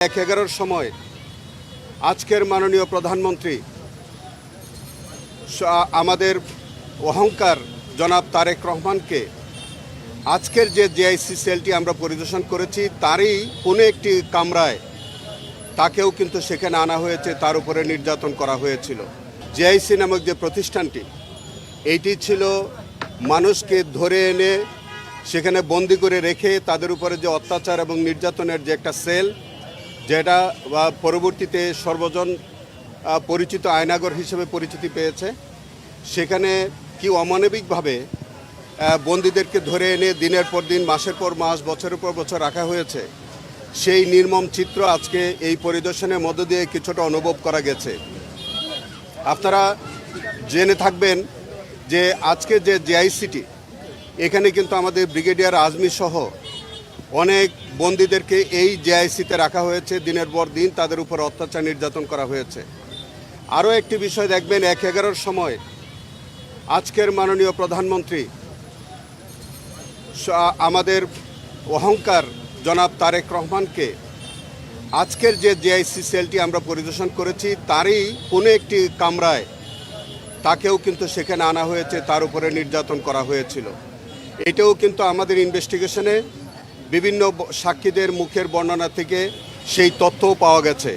11:11 সময় আজকের মাননীয় প্রধানমন্ত্রী আমাদের অহংকার জনাব তারেক রহমানকে আজকের যে জেআইসি সেলটি আমরা পরিদর্শন করেছি তারই কোনো একটি কামরায় তাকেও কিন্তু সেখানে আনা হয়েছে, তার উপরে নির্যাতন করা হয়েছিল। জেআইসি নামক যে প্রতিষ্ঠানটি এইটি ছিল মানুষকে ধরে এনে সেখানে বন্দি করে রেখে তাদের উপরে যে অত্যাচার এবং নির্যাতনের যে একটা সেল, যেটা পরবর্তীতে সর্বজন পরিচিত আয়নাগর হিসেবে পরিচিতি পেয়েছে। সেখানে কি অমানবিকভাবে বন্দীদেরকে ধরে এনে দিনের পর দিন, মাসের পর মাস, বছরের পর বছর রাখা হয়েছে, সেই নির্মম চিত্র আজকে এই পরিদর্শনের মধ্য দিয়ে কিছুটা অনুভব করা গেছে। আপনারা জেনে থাকবেন যে আজকে যে জেআইসিটি, এখানে কিন্তু আমাদের ব্রিগেডিয়ার আজমি সহ অনেক বন্দীদেরকে এই জেআইসিতে রাখা হয়েছে। দিনের পর দিন তাদের উপর অত্যাচার নির্যাতন করা হয়েছে। আরও একটি বিষয় দেখবেন, 11:11 সময় আজকের মাননীয় প্রধানমন্ত্রী আমাদের অহংকার জনাব তারেক রহমানকে আজকের যে জেআইসি সেলটি আমরা পরিদর্শন করেছি তারই কোনো একটি কামরায় তাকেও কিন্তু সেখানে আনা হয়েছে, তার উপরে নির্যাতন করা হয়েছিল। এটাও কিন্তু আমাদের ইনভেস্টিগেশনে বিভিন্ন সাক্ষীদের মুখের বর্ণনা থেকে সেই তথ্যও পাওয়া গেছে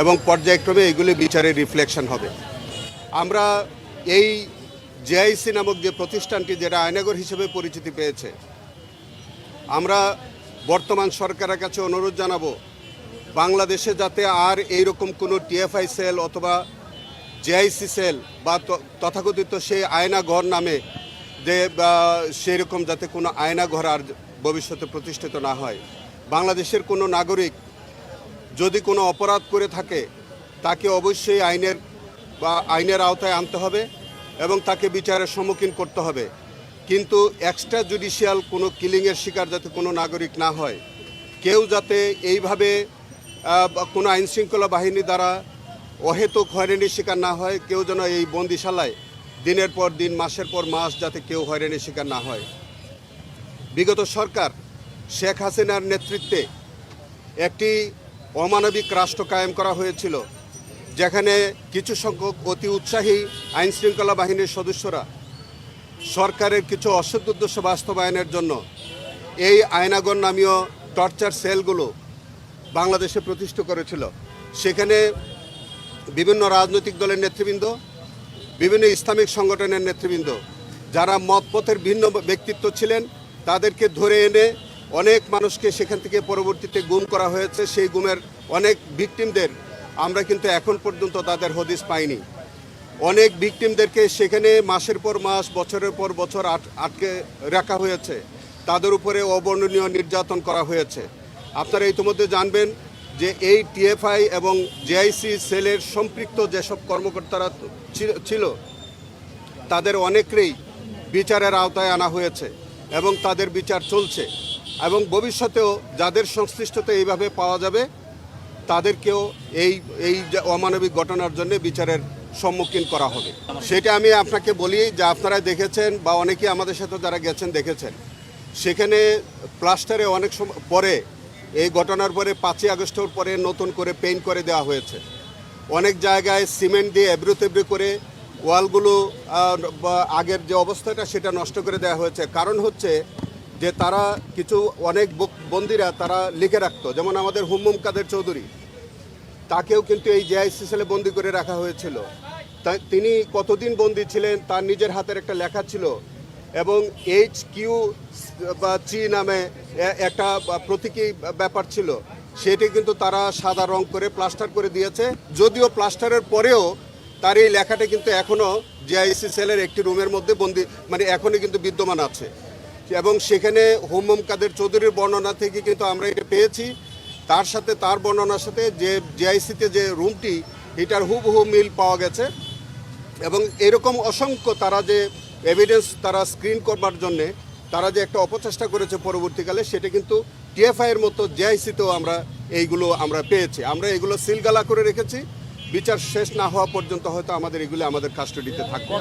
এবং পর্যায়ক্রমে এগুলি বিচারের রিফ্লেকশন হবে। আমরা এই জেআইসি নামক যে প্রতিষ্ঠানটি, যেটা আয়নাগর হিসেবে পরিচিতি পেয়েছে, আমরা বর্তমান সরকারের কাছে অনুরোধ জানাবো বাংলাদেশে যাতে আর এইরকম কোনো টিএফআই সেল অথবা জেআইসি সেল বা তথাকথিত সেই আয়নাঘর নামে যে সেই রকম যাতে কোনো আয়নাঘর আর ভবিষ্যতে প্রতিষ্ঠিত না হয়। বাংলাদেশের কোনো নাগরিক যদি কোনো অপরাধ করে থাকে তাকে অবশ্যই আইনের আওতায় আনতে হবে এবং তাকে বিচারের সম্মুখীন করতে হবে। কিন্তু এক্সট্রা জুডিশিয়াল কোনো কিলিংয়ের শিকার যাতে কোনো নাগরিক না হয়, কেউ যাতে এইভাবে কোনো আইনশৃঙ্খলা বাহিনী দ্বারা অহেতুক হয়রানির শিকার না হয়, কেউ যেন এই বন্দিশালায় দিনের পর দিন, মাসের পর মাস যাতে কেউ হয়রানির শিকার না হয়। বিগত সরকার শেখ হাসিনার নেতৃত্বে একটি অমানবিক রাষ্ট্র কায়েম করা হয়েছিল, যেখানে কিছু সংখ্যক অতি উৎসাহী আইনশৃঙ্খলা বাহিনীর সদস্যরা সরকারের কিছু অসৎ উদ্দেশ্য বাস্তবায়নের জন্য এই আয়নাগর নামীয় টর্চার সেলগুলো বাংলাদেশে প্রতিষ্ঠা করেছিল। সেখানে বিভিন্ন রাজনৈতিক দলের নেতৃবৃন্দ, বিভিন্ন ইসলামিক সংগঠনের নেতৃবৃন্দ, যারা মতপথের ভিন্ন ব্যক্তিত্ব ছিলেন, তাদেরকে ধরে এনে অনেক মানুষকে সেখান থেকে পরবর্তীতে গুম করা হয়েছে। সেই গুমের অনেক ভিকটিমদের আমরা কিন্তু এখন পর্যন্ত তাদের হদিস পাইনি। অনেক ভিকটিমদেরকে সেখানে মাসের পর মাস, বছরের পর বছর আটকে রাখা হয়েছে, তাদের উপরে অবর্ণনীয় নির্যাতন করা হয়েছে। আপনারা ইতিমধ্যে জানবেন যে এই টিএফআই এবং জেআইসি সেলের সম্পৃক্ত যেসব কর্মকর্তারা ছিল তাদের অনেকেই বিচারের আওতায় আনা হয়েছে এবং তাদের বিচার চলছে এবং ভবিষ্যতেও যাদের সংশ্লিষ্টতা এইভাবে পাওয়া যাবে তাদেরকেও এই অমানবিক ঘটনার জন্য বিচারের সম্মুখীন করা হবে। সেটা আমি আপনাকে বলি যে আপনারা দেখেছেন বা অনেকেই আমাদের সাথে যারা গেছেন দেখেছেন, সেখানে প্লাস্টারে অনেক সময় পরে, এই ঘটনার পরে 5ই আগস্টের পরে নতুন করে পেইন্ট করে দেওয়া হয়েছে। অনেক জায়গায় সিমেন্ট দিয়ে এবড়ো তেবড়ো করে ওয়ালগুলো আগের যে অবস্থাটা সেটা নষ্ট করে দেওয়া হয়েছে। কারণ হচ্ছে যে তারা অনেক বন্দীরা তারা লিখে রাখতো, যেমন আমাদের হুম্মুম কাদের চৌধুরী, তাকেও কিন্তু এই জেআইসি সেলে বন্দি করে রাখা হয়েছিল। তিনি কতদিন বন্দি ছিলেন তার নিজের হাতের একটা লেখা ছিল এবং HQ/C নামে একটা প্রতীকী ব্যাপার ছিল, সেটি কিন্তু তারা সাদা রং করে প্লাস্টার করে দিয়েছে। যদিও প্লাস্টারের পরেও তার এই লেখাটা কিন্তু এখনও জেআইসি সেলের একটি রুমের মধ্যে বন্দি, মানে এখনই কিন্তু বিদ্যমান আছে এবং সেখানে হুম্মুম কাদের চৌধুরীর বর্ণনা থেকে কিন্তু আমরা এটা পেয়েছি। তার সাথে তার বর্ণনার সাথে যে জেআইসিতে যে রুমটি, এটার হুবহু মিল পাওয়া গেছে এবং এরকম অসংখ্য তারা যে এভিডেন্স তারা স্ক্রিন করবার জন্যে তারা যে একটা অপচেষ্টা করেছে পরবর্তীকালে, সেটা কিন্তু টিএফআইয়ের মতো জেআইসিতেও এইগুলো আমরা পেয়েছি। আমরা এগুলো সিলগালা করে রেখেছি। বিচার শেষ না হওয়া পর্যন্ত হয়তো এগুলো আমাদের কাস্টডিতে থাকবে।